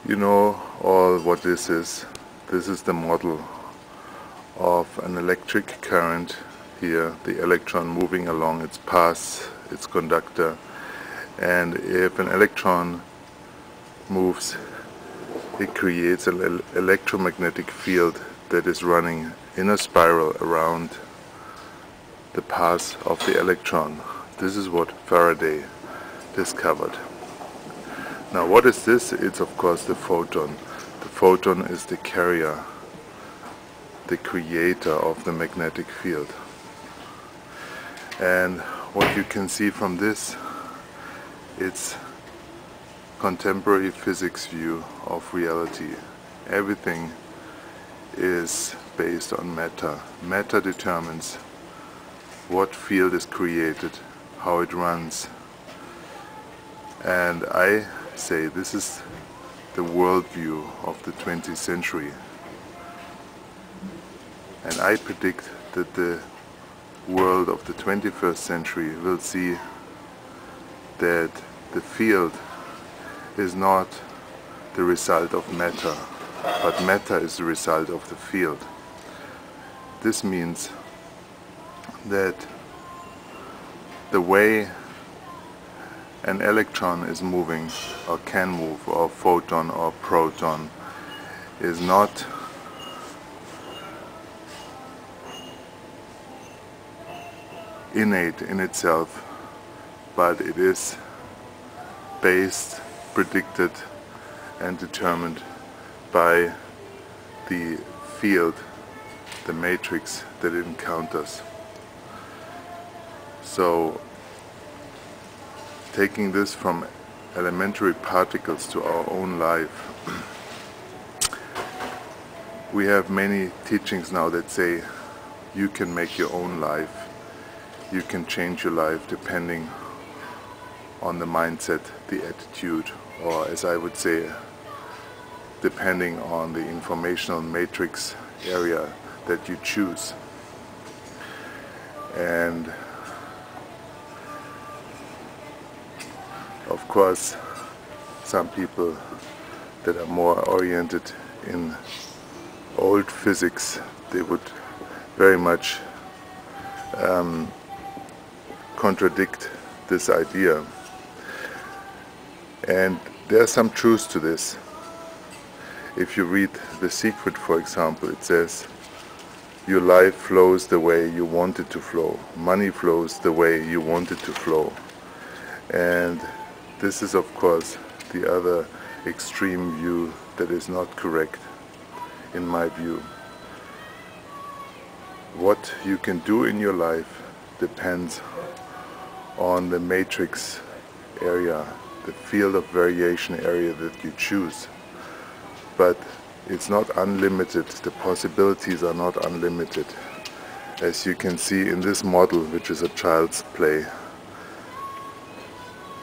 You know all what this is. This is the model of an electric current here, the electron moving along its path, its conductor. And if an electron moves, it creates an electromagnetic field that is running in a spiral around the path of the electron. This is what Faraday discovered. Now what is this? It's of course the photon. The photon is the carrier, the creator of the magnetic field. And what you can see from this, it's contemporary physics view of reality. Everything is based on matter. Matter determines what field is created, how it runs. And I say this is the worldview of the 20th century. And I predict that the world of the 21st century will see that the field is not the result of matter, but matter is the result of the field. This means that the way an electron is moving, or can move, or photon or proton, is not innate in itself, but it is based, predicted and determined by the field, the matrix that it encounters. So taking this from elementary particles to our own life, we have many teachings now that say you can make your own life, you can change your life depending on the mindset, the attitude, or as I would say, depending on the informational matrix area that you choose. And of course, some people that are more oriented in old physics, they would very much contradict this idea. And there's some truth to this. If you read The Secret, for example, it says, your life flows the way you want it to flow. Money flows the way you want it to flow. And this is, of course, the other extreme view that is not correct, in my view. What you can do in your life depends on the matrix area, the field of variation area that you choose. But it's not unlimited, the possibilities are not unlimited. As you can see in this model, which is a child's play,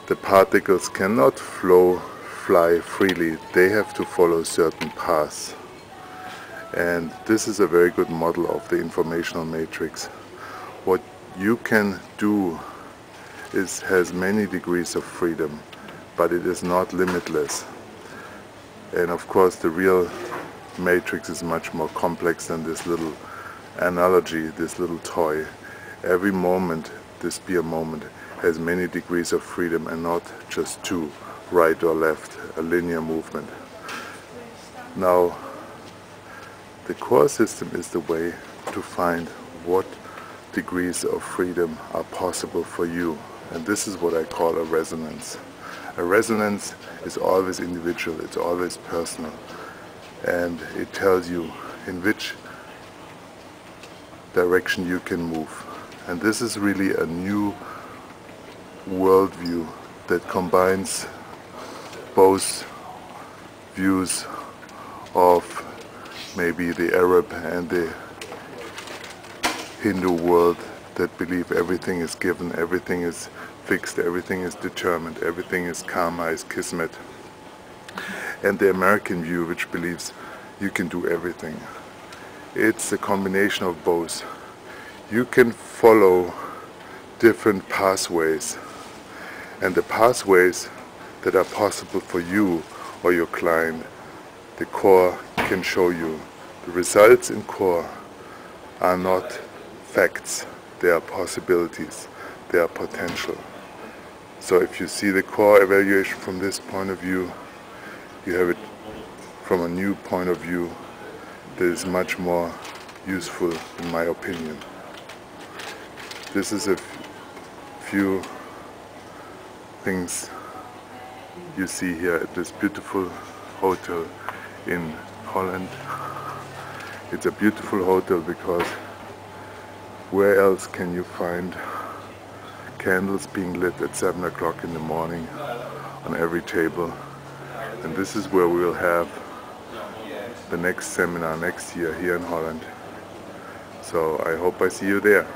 the particles cannot fly freely, they have to follow certain paths. And this is a very good model of the informational matrix. What you can do has many degrees of freedom, but it is not limitless. And of course the real matrix is much more complex than this little analogy, this little toy. Every moment, this be a moment, has many degrees of freedom and not just two, right or left, a linear movement. Now, the CoRe system is the way to find what degrees of freedom are possible for you. And this is what I call a resonance. A resonance is always individual, it's always personal. And it tells you in which direction you can move. And this is really a new worldview that combines both views of maybe the Arab and the Hindu world that believe everything is given, everything is fixed, everything is determined, everything is karma, is kismet. And the American view, which believes you can do everything. It's a combination of both. You can follow different pathways, and the pathways that are possible for you or your client, the CoRe can show you. The results in CoRe are not facts, they are possibilities, they are potential. So if you see the CoRe evaluation from this point of view, you have it from a new point of view that is much more useful in my opinion. This is a few things you see here at this beautiful hotel in Holland. It's a beautiful hotel because where else can you find candles being lit at 7 o'clock in the morning on every table? And this is where we will have the next seminar next year here in Holland. So I hope I see you there.